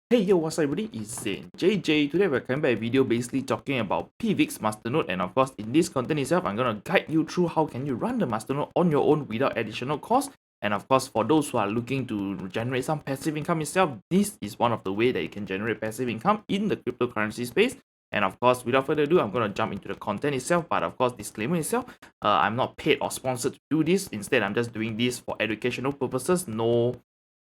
Hey yo, what's up everybody, it's Zane JJ. Today we're coming back a video basically talking about PIVX Masternode, and of course in this content itself I'm going to guide you through how can you run the Masternode on your own without additional cost. And of course for those who are looking to generate some passive income itself, this is one of the way that you can generate passive income in the cryptocurrency space. And of course without further ado, I'm going to jump into the content itself, but of course disclaimer itself, I'm not paid or sponsored to do this. Instead I'm just doing this for educational purposes, no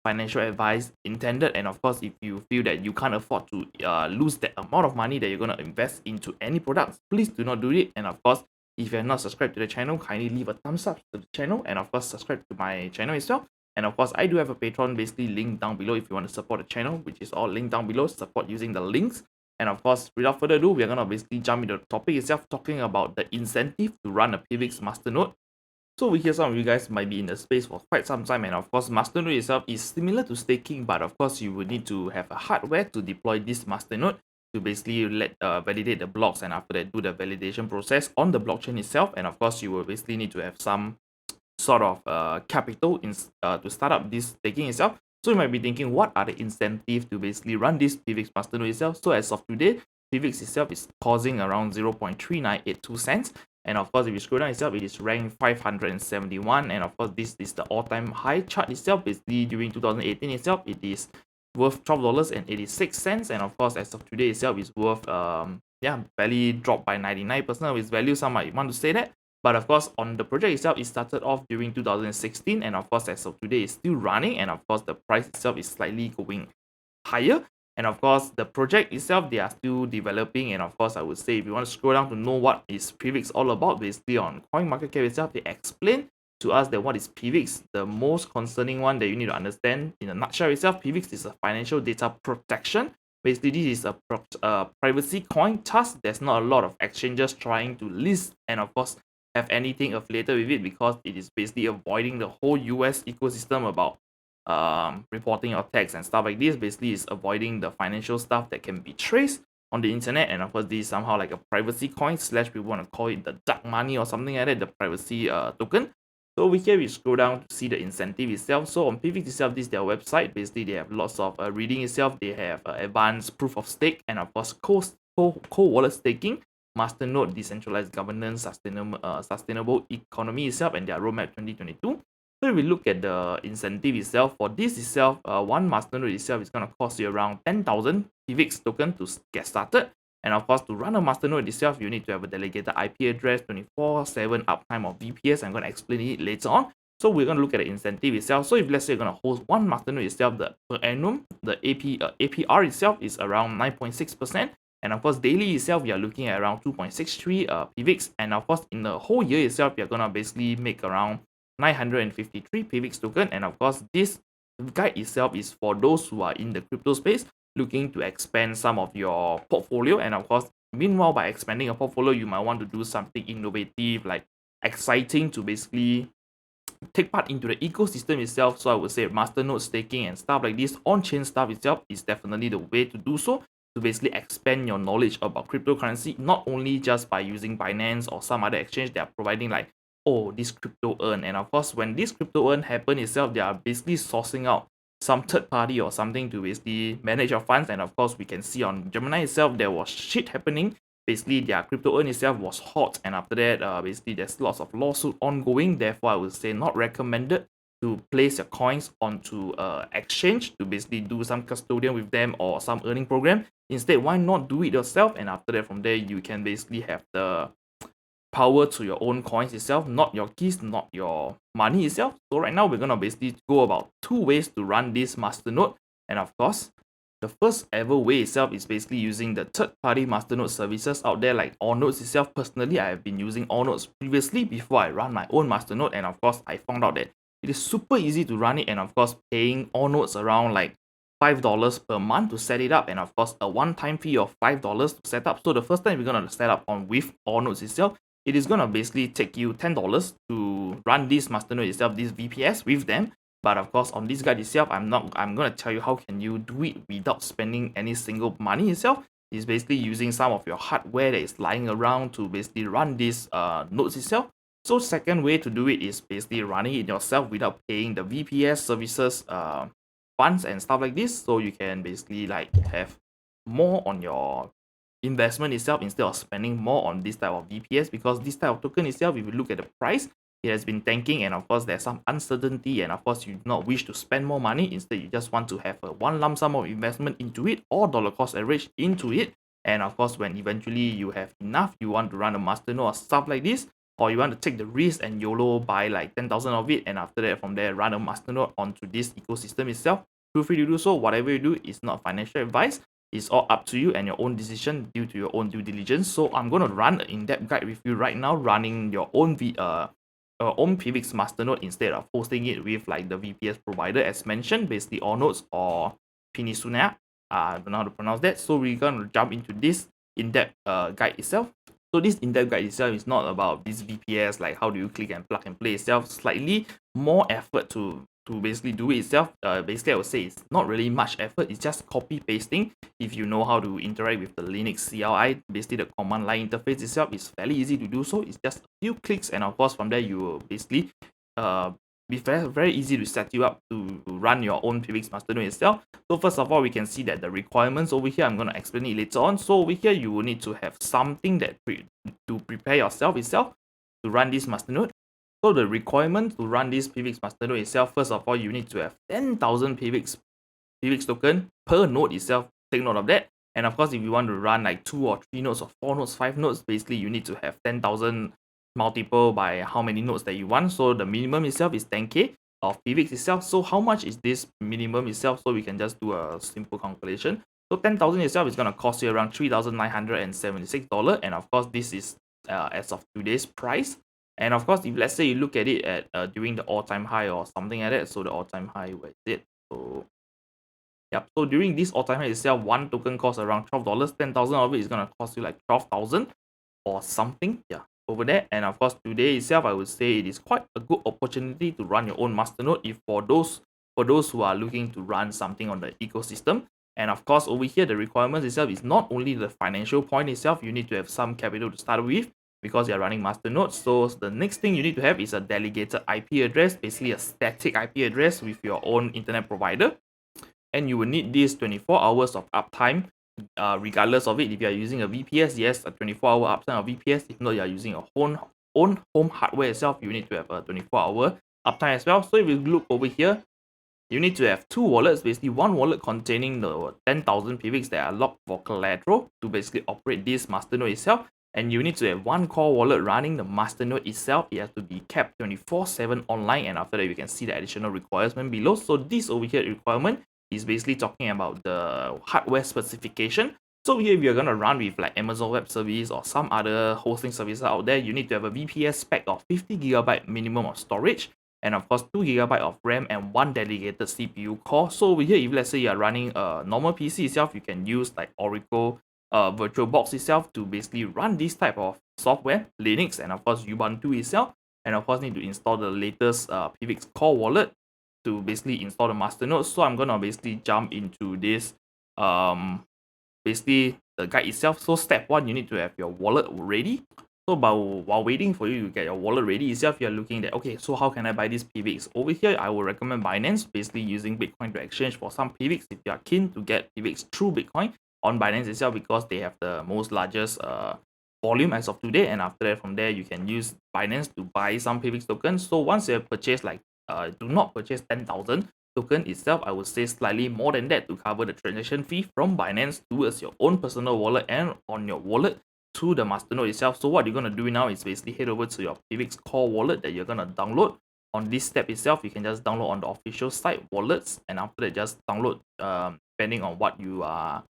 financial advice intended. And of course if you feel that you can't afford to lose that amount of money that you're going to invest into any products, please do not do it. And of course if you're not subscribed to the channel, kindly leave a thumbs up to the channel, and of course subscribe to my channel as well. And of course I do have a Patreon basically linked down below if you want to support the channel, which is all linked down below. Support using the links. And of course without further ado, we're going to basically jump into the topic itself, talking about the incentive to run a PIVX Masternode. So we hear some of you guys might be in the space for quite some time, and of course Masternode itself is similar to staking, but of course you would need to have a hardware to deploy this Masternode to basically validate the blocks, and after that do the validation process on the blockchain itself. And of course you will basically need to have some sort of capital to start up this staking itself. So you might be thinking, what are the incentives to basically run this PIVX Masternode itself? So as of today, PIVX itself is causing around 0.3982 cents. And of course, if you scroll down itself, it is ranked 571. And of course, this is the all-time high chart itself. Basically, during 2018 itself, it is worth $12.86. And of course, as of today itself, it's worth barely dropped by 99% of its value. Some might want to say that. But of course, on the project itself, it started off during 2016. And of course, as of today, it's still running. And of course, the price itself is slightly going higher. And of course, the project itself, they are still developing. And of course, I would say if you want to scroll down to know what is PIVX all about, basically on CoinMarketCap itself, they explain to us that what is PIVX. The most concerning one that you need to understand in a nutshell itself, PIVX is a financial data protection. Basically, this is a privacy coin. Thus, there's not a lot of exchanges trying to list and of course have anything affiliated with it, because it is basically avoiding the whole US ecosystem about reporting your tax and stuff like this. Basically is avoiding the financial stuff that can be traced on the internet. And of course this is somehow like a privacy coin slash, we want to call it the dark money or something like that, the privacy token. So over here we scroll down to see the incentive itself. So on PIVX itself, this is their website. Basically they have lots of reading itself. They have advanced proof of stake, and of course co-wallet staking, Masternode, decentralized governance, sustainable economy itself, and their roadmap 2022. So if we look at the incentive itself, for this itself, one Masternode itself is going to cost you around 10,000 PIVX token to get started. And of course, to run a Masternode itself, you need to have a delegated IP address, 24/7 uptime of VPS. I'm going to explain it later on. So we're going to look at the incentive itself. So if let's say you're going to host one Masternode itself, the per annum, the APR itself is around 9.6%. And of course, daily itself, we are looking at around 2.63 PIVX. And of course, in the whole year itself, you're going to basically make around 953 PIVX token. And of course, this guide itself is for those who are in the crypto space looking to expand some of your portfolio. And of course, meanwhile, by expanding your portfolio, you might want to do something innovative, like exciting, to basically take part into the ecosystem itself. So I would say Masternode staking and stuff like this, on-chain stuff itself, is definitely the way to do so, to basically expand your knowledge about cryptocurrency, not only just by using Binance or some other exchange. They are providing like, oh, this crypto earn. And of course, when this crypto earn happen itself, they are basically sourcing out some third party or something to basically manage your funds. And of course, we can see on Gemini itself, there was shit happening. Basically, their crypto earn itself was hot, and after that, basically there's lots of lawsuit ongoing. Therefore, I would say not recommended to place your coins onto exchange to basically do some custodian with them or some earning program. Instead, why not do it yourself? And after that, from there, you can basically have the power to your own coins itself, not your keys, not your money itself. So right now, we're going to basically go about 2 ways to run this Masternode. And of course, the first ever way itself is basically using the third-party Masternode services out there, like Allnodes itself. Personally, I have been using Allnodes previously before I run my own Masternode. And of course, I found out that it is super easy to run it, and of course, paying Allnodes around like $5 per month to set it up, and of course a one-time fee of $5 to set up. So the first time we're gonna set up on with Allnodes itself, it is gonna basically take you $10 to run this Masternode itself, this VPS with them. But of course, on this guide itself, I'm gonna tell you how can you do it without spending any single money itself. It's basically using some of your hardware that is lying around to basically run this nodes itself. So second way to do it is basically running it yourself without paying the VPS services funds and stuff like this, so you can basically like have more on your investment itself instead of spending more on this type of VPS, because this type of token itself, if you look at the price, it has been tanking, and of course there's some uncertainty, and of course you do not wish to spend more money. Instead, you just want to have a one lump sum of investment into it or dollar cost average into it. And of course, when eventually you have enough, you want to run a masternode or stuff like this, or you want to take the risk and YOLO buy like 10,000 of it, and after that from there run a masternode onto this ecosystem itself, feel free to do so. Whatever you do is not financial advice. It's all up to you and your own decision due to your own due diligence. So I'm going to run an in-depth guide with you right now, running your own PIVX Masternode instead of hosting it with like the VPS provider as mentioned, basically Allnodes or Pinisunia. I don't know how to pronounce that. So we're going to jump into this in-depth guide itself. So this in-depth guide itself is not about this VPS, like how do you click and plug and play itself. Slightly more effort to basically do it itself. Basically, I would say it's not really much effort. It's just copy pasting. If you know how to interact with the Linux CLI, basically the command line interface itself is fairly easy to do so. It's just a few clicks, and of course from there you will basically be very easy to set you up to run your own PIVX Masternode itself. So first of all, we can see that the requirements over here, I'm going to explain it later on. So over here, you will need to have something that to prepare yourself itself to run this Masternode. So the requirement to run this PIVX Masternode itself, first of all, you need to have 10,000 PIVX token per node itself. Take note of that. And of course, if you want to run like 2 or 3 nodes or 4 nodes, 5 nodes, basically you need to have 10,000 multiple by how many nodes that you want. So the minimum itself is 10k of PIVX itself. So how much is this minimum itself? So we can just do a simple calculation. So 10,000 itself is going to cost you around $3,976. And of course, this is as of today's price. And of course, if let's say you look at it at during the all-time high or something like that. So the all-time high, where is it? So yep. So during this all-time high itself, one token costs around $12. 10,000 of it is going to cost you like 12,000 or something. Yeah, over there. And of course, today itself, I would say it is quite a good opportunity to run your own masternode if for those who are looking to run something on the ecosystem. And of course, over here, the requirements itself is not only the financial point itself. You need to have some capital to start with, because you're running masternodes. So the next thing you need to have is a delegated IP address, basically a static IP address with your own internet provider. And you will need this 24 hours of uptime, regardless of it. If you are using a VPS, yes, a 24-hour uptime of VPS. If not, you are using a own home hardware itself, you need to have a 24-hour uptime as well. So if you look over here, you need to have 2 wallets, basically one wallet containing the 10,000 PIVX that are locked for collateral to basically operate this masternode itself. And you need to have one core wallet running the masternode itself. It has to be kept 24/7 online, and after that you can see the additional requirement below. So this over here requirement is basically talking about the hardware specification. So here, if you're going to run with like Amazon Web Service or some other hosting services out there, you need to have a VPS spec of 50GB minimum of storage, and of course 2GB of RAM and one dedicated CPU core. So over here, if let's say you're running a normal PC itself, you can use like Oracle VirtualBox itself to basically run this type of software, Linux, and of course Ubuntu itself. And of course need to install the latest PIVX core wallet to basically install the masternode. So I'm gonna basically jump into this basically the guide itself. So step 1, you need to have your wallet ready. So while waiting for you to get your wallet ready itself, you're looking at, okay, so how can I buy this PIVX? Over here, I will recommend Binance, basically using Bitcoin to exchange for some PIVX if you are keen to get PIVX through Bitcoin on Binance itself, because they have the most largest volume as of today. And after that, from there, you can use Binance to buy some PIVX tokens. So once you have purchased, like, do not purchase 10,000 token itself. I would say slightly more than that to cover the transaction fee from Binance towards your own personal wallet and on your wallet to the masternode itself. So what you're going to do now is basically head over to your PIVX core wallet that you're going to download. On this step itself, you can just download on the official site wallets, and after that just download depending on what you are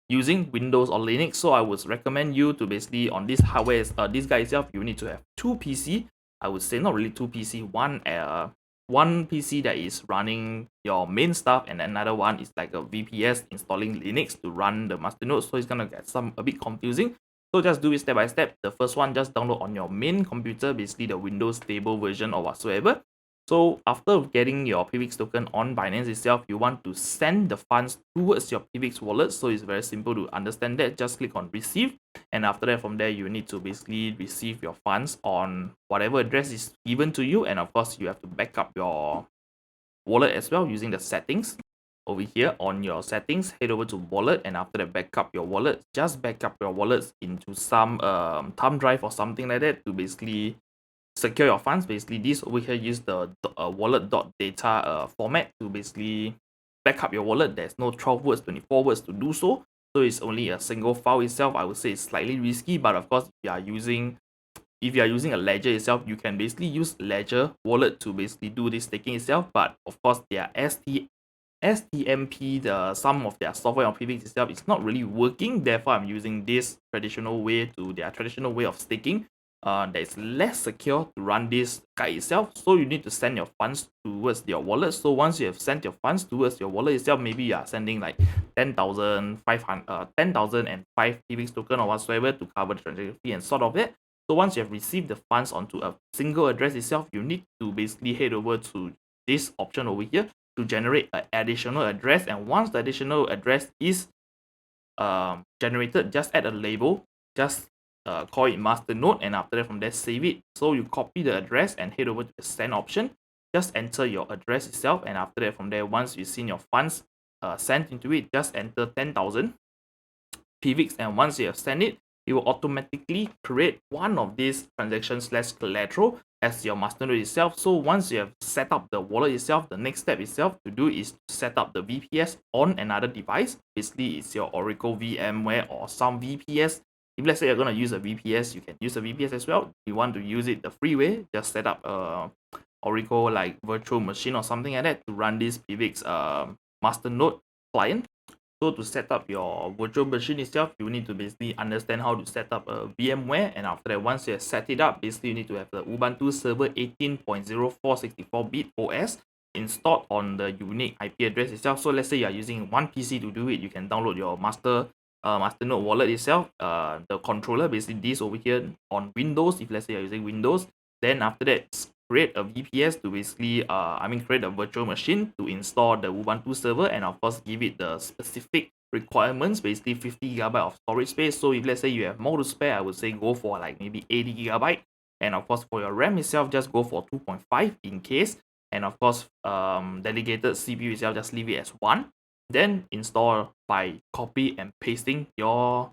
using, Windows or Linux. So I would recommend you to basically on this hardware, this guy itself, you need to have 2 PC. I would say not really 2 PC, one PC that is running your main stuff, and another one is like a VPS installing Linux to run the masternode. So it's gonna get a bit confusing. So just do it step by step. The first one, just download on your main computer, basically the Windows stable version or whatsoever. So after getting your PIVX token on Binance itself, you want to send the funds towards your PIVX wallet. So it's very simple to understand that. Just click on receive, and after that, from there, you need to basically receive your funds on whatever address is given to you. And of course, you have to back up your wallet as well using the settings. over here on your settings, head over to wallet, and after that backup your wallet. Just backup your wallets into some thumb drive or something like that to basically secure your funds. Basically this over here use the wallet.data format to basically backup your wallet. There's no 12 words, 24 words to do so. So it's only a single file itself. I would say it's slightly risky, but of course if you are using a ledger itself, you can basically use ledger wallet to basically do this staking itself. But of course their STMP, some of their software on PIVX itself, is not really working. Therefore, I'm using this traditional way of staking. That is less secure to run this guide itself. So you need to send your funds towards your wallet. So once you have sent your funds towards your wallet itself, maybe you are sending like 10,005 PIVX token or whatsoever to cover the transaction fee and sort of that. So once you have received the funds onto a single address itself, you need to basically head over to this option over here to generate an additional address. And once the additional address is generated, just add a label, just call it Masternode, and after that from there save it. So you copy the address and head over to the send option, just enter your address itself, and after that from there, once you've seen your funds sent into it, just enter 10,000 PIVX, and once you have sent it, it will automatically create one of these transactions / collateral as your masternode itself. So once you have set up the wallet itself, the next step itself to do is to set up the VPS on another device. Basically, it's your Oracle VMware or some VPS. If let's say you're going to use a VPS, you can use a VPS as well. If you want to use it the free way, just set up a Oracle like virtual machine or something like that to run this PIVX masternode client. So to set up your virtual machine itself, you need to basically understand how to set up a VMware, and after that, once you have set it up, basically you need to have the Ubuntu server 18.0464-bit OS installed on the unique IP address itself. So let's say you are using one PC to do it, you can download your Masternode wallet itself, the controller, basically this over here on Windows, if let's say you're using Windows. Then after that, create a VPS to basically create a virtual machine to install the Ubuntu server, and of course give it the specific requirements, basically 50 GB of storage space. So if let's say you have more to spare, I would say go for like maybe 80 GB, and of course for your RAM itself, just go for 2.5 in case, and of course dedicated CPU itself, just leave it as 1. Then install by copy and pasting your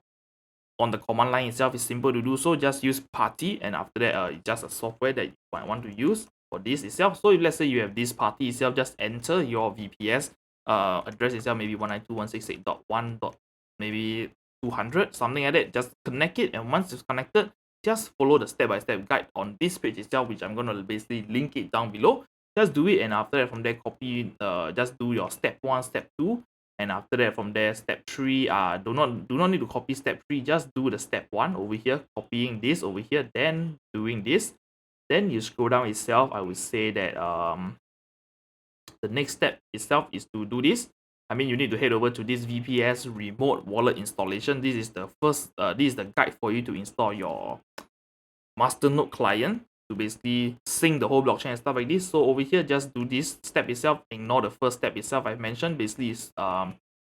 on the command line itself. Is simple to do, so just use party, and after that it's just a software that you might want to use for this itself. So if let's say you have this party itself, just enter your VPS address itself, maybe 192.168.1. maybe 200, something like that. Just connect it, and once it's connected, just follow the step-by-step guide on this page itself, which I'm going to basically link it down below. Just do it, and after that from there copy, just do your step 1, step 2, and after that from there step 3, do not need to copy step 3, just do the step 1 over here, copying this over here, then doing this. Then you scroll down itself, I would say that the next step itself is to do this. You need to head over to this VPS remote wallet installation. This is the first this is the guide for you to install your Masternode client to basically sync the whole blockchain and stuff like this. So over here, just do this step itself, ignore the first step itself I mentioned. Basically is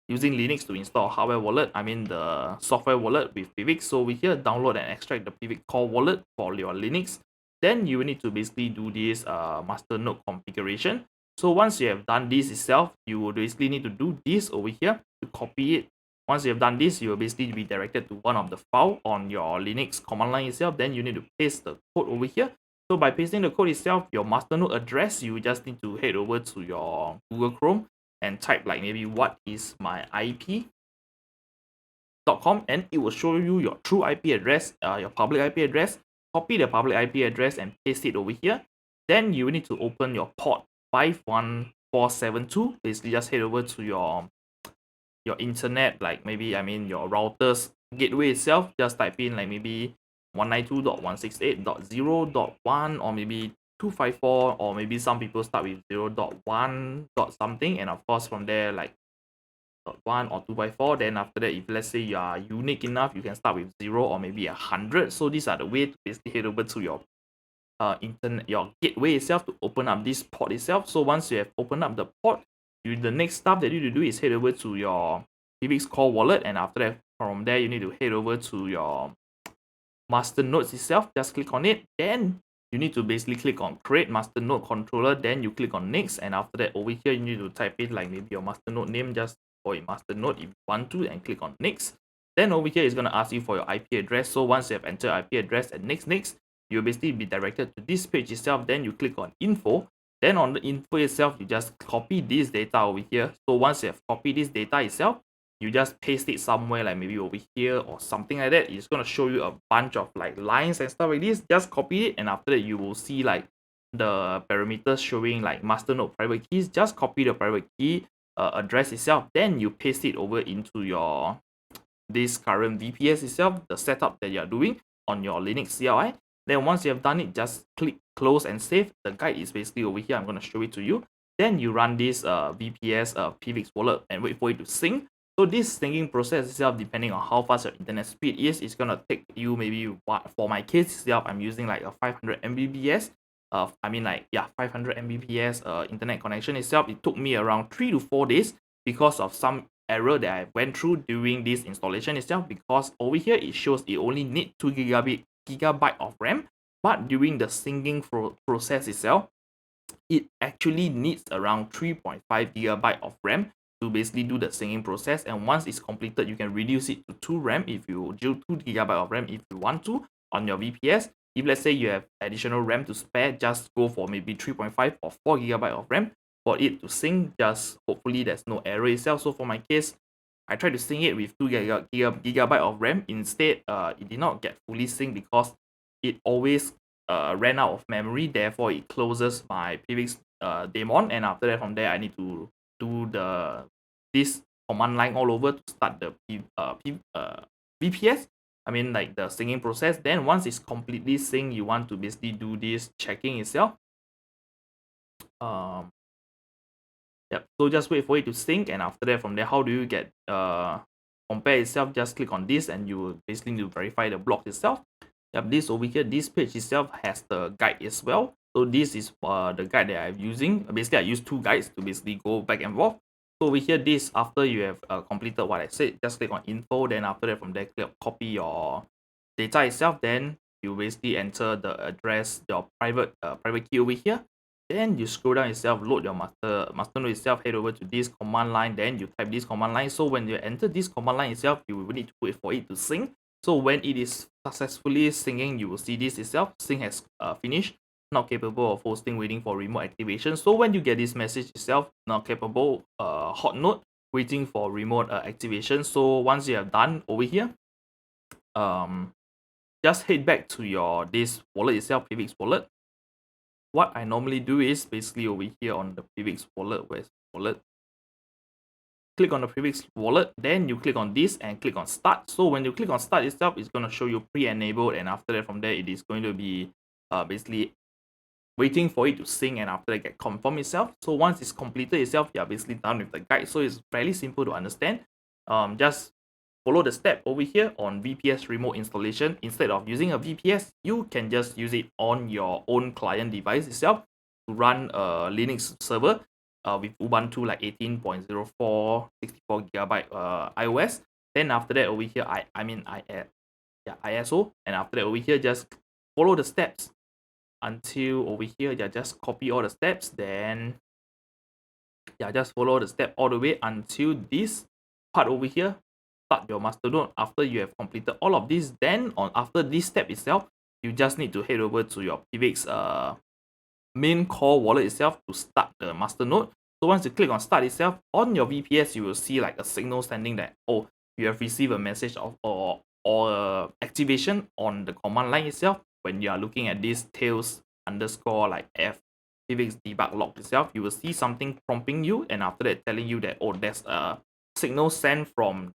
using Linux to install hardware wallet, the software wallet with PIVX. So over here, download and extract the PIVX core wallet for your Linux. Then you will need to basically do this Masternode configuration. So once you have done this itself, you will basically need to do this over here to copy it. Once you have done this, you will basically be directed to one of the file on your Linux command line itself. Then you need to paste the code over here. So by pasting the code itself, your Masternode address, you just need to head over to your Google Chrome and type like maybe what is my IP.com, and it will show you your true IP address, your public IP address. Copy the public IP address and paste it over here. Then you need to open your port 51472. Basically just head over to your internet, like maybe your router's gateway itself. Just type in like maybe 192.168.0.1 or maybe 254, or maybe some people start with 0.1 something, and of course from there like 0.1 or 254. Then after that, if let's say you are unique enough, you can start with 0 or maybe 100. So these are the way to basically head over to your internet, your gateway itself, to open up this port itself. So once you have opened up the port, the next stuff that you need to do is head over to your PIVX core wallet, and after that from there you need to head over to your Masternodes itself. Just click on it, then you need to basically click on create masternode controller, then you click on next, and after that over here you need to type in like maybe your masternode name, just for a masternode if you want to, and click on next. Then over here it's going to ask you for your IP address. So once you have entered IP address and next, you'll basically be directed to this page itself. Then you click on info. Then on the info itself, you just copy this data over here. So once you have copied this data itself, you just paste it somewhere like maybe over here or something like that. It's going to show you a bunch of like lines and stuff like this. Just copy it, and after that you will see like the parameters showing like masternode private keys. Just copy the private key address itself, then you paste it over into your this current VPS itself, the setup that you are doing on your Linux CLI. Then once you have done it, just click close and save. The guide is basically over here. I'm going to show it to you. Then you run this VPS PIVX wallet and wait for it to sync. So this syncing process itself, depending on how fast your internet speed is, it's going to take you maybe, for my case itself, I'm using like a 500 Mbps. 500 Mbps internet connection itself. It took me around 3 to 4 days because of some error that I went through during this installation itself, because over here it shows it only need 2 gigabyte of RAM, but during the syncing process itself, it actually needs around 3.5 gigabyte of RAM to basically do the syncing process. And once it's completed, you can reduce it to 2 RAM if you do 2 gigabyte of RAM if you want to on your VPS. If let's say you have additional RAM to spare, just go for maybe 3.5 or 4 gigabyte of RAM for it to sync. Just hopefully there's no error itself. So for my case, I tried to sync it with 2 gigabyte of RAM. Instead, it did not get fully synced because it always ran out of memory. Therefore, it closes my PIVX daemon, and after that, from there, I need to do this command line all over to start the VPS. I mean, like the syncing process. Then once it's completely synced, you want to basically do this checking itself. Yep. So just wait for it to sync, and after that, from there, how do you get compare itself? Just click on this, and you will basically need to verify the block itself. Yep. This over here, this page itself has the guide as well. So this is the guide that I'm using. Basically, I use 2 guides to basically go back and forth. So over here, this after you have completed what I said, just click on info. Then after that, from there, click copy your data itself. Then you basically enter the address, your private key over here. Then you scroll down itself, load your masternode itself, head over to this command line, then you type this command line. So when you enter this command line itself, you will need to wait for it to sync. So when it is successfully syncing, you will see this itself, sync has finished, not capable of hosting, waiting for remote activation. So when you get this message itself, not capable, hot node, waiting for remote activation. So once you have done over here, just head back to your this wallet itself, PIVX wallet. What I normally do is basically over here on the PIVX wallet, where's wallet? Click on the PIVX wallet, then you click on this and click on start. So when you click on start itself, it's going to show you pre-enabled, and after that, from there, it is going to be basically waiting for it to sync, and after that, get confirm itself. So once it's completed itself, you are basically done with the guide. So it's fairly simple to understand. Just follow the step over here on VPS remote installation. Instead of using a VPS, you can just use it on your own client device itself to run a Linux server with Ubuntu like 18.04, 64 gigabyte iOS. Then after that, over here, ISO, and after that, over here, just follow the steps until over here, just copy all the steps. Then just follow the step all the way until this part over here. Start your masternode. After you have completed all of this, then after this step itself, you just need to head over to your PIVX main core wallet itself to start the masternode. So once you click on start itself, on your VPS, you will see like a signal sending that, oh, you have received a message of or activation on the command line itself. When you are looking at this tails underscore like F PIVX debug log itself, you will see something prompting you, and after that telling you that, oh, there's a signal sent from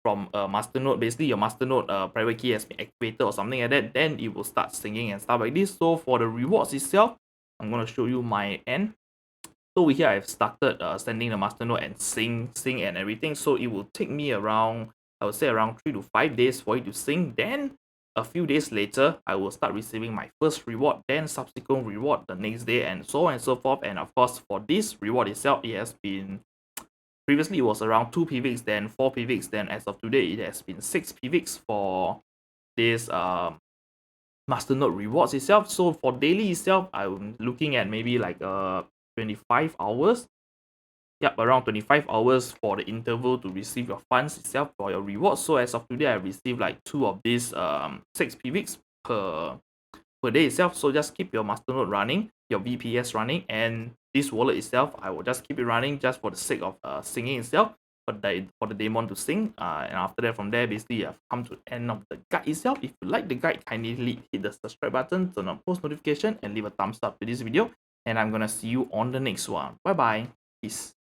masternode. Basically your masternode private key has been activated or something like that. Then it will start singing and stuff like this. So for the rewards itself, I'm going to show you my end. So over here, I've started sending the masternode and sync and everything. So it will take me around, I would say around 3 to 5 days for it to sync. Then a few days later, I will start receiving my first reward, then subsequent reward the next day, and so on and so forth. And of course, for this reward itself, it has been, previously it was around 2 PIVX, then 4 PIVX, then as of today, it has been 6 PIVX for this Masternode rewards itself. So for daily itself, I'm looking at maybe like 25 hours. Yep, around 25 hours for the interval to receive your funds itself for your rewards. So as of today, I received like 2 of these 6 PIVX per day itself. So just keep your Masternode running, your VPS running, and this wallet itself, I will just keep it running just for the sake of singing itself, for the daemon to sing. And after that, from there, basically, I've come to the end of the guide itself. If you like the guide, kindly hit the subscribe button, turn on post notification, and leave a thumbs up to this video. And I'm gonna see you on the next one. Bye bye. Peace.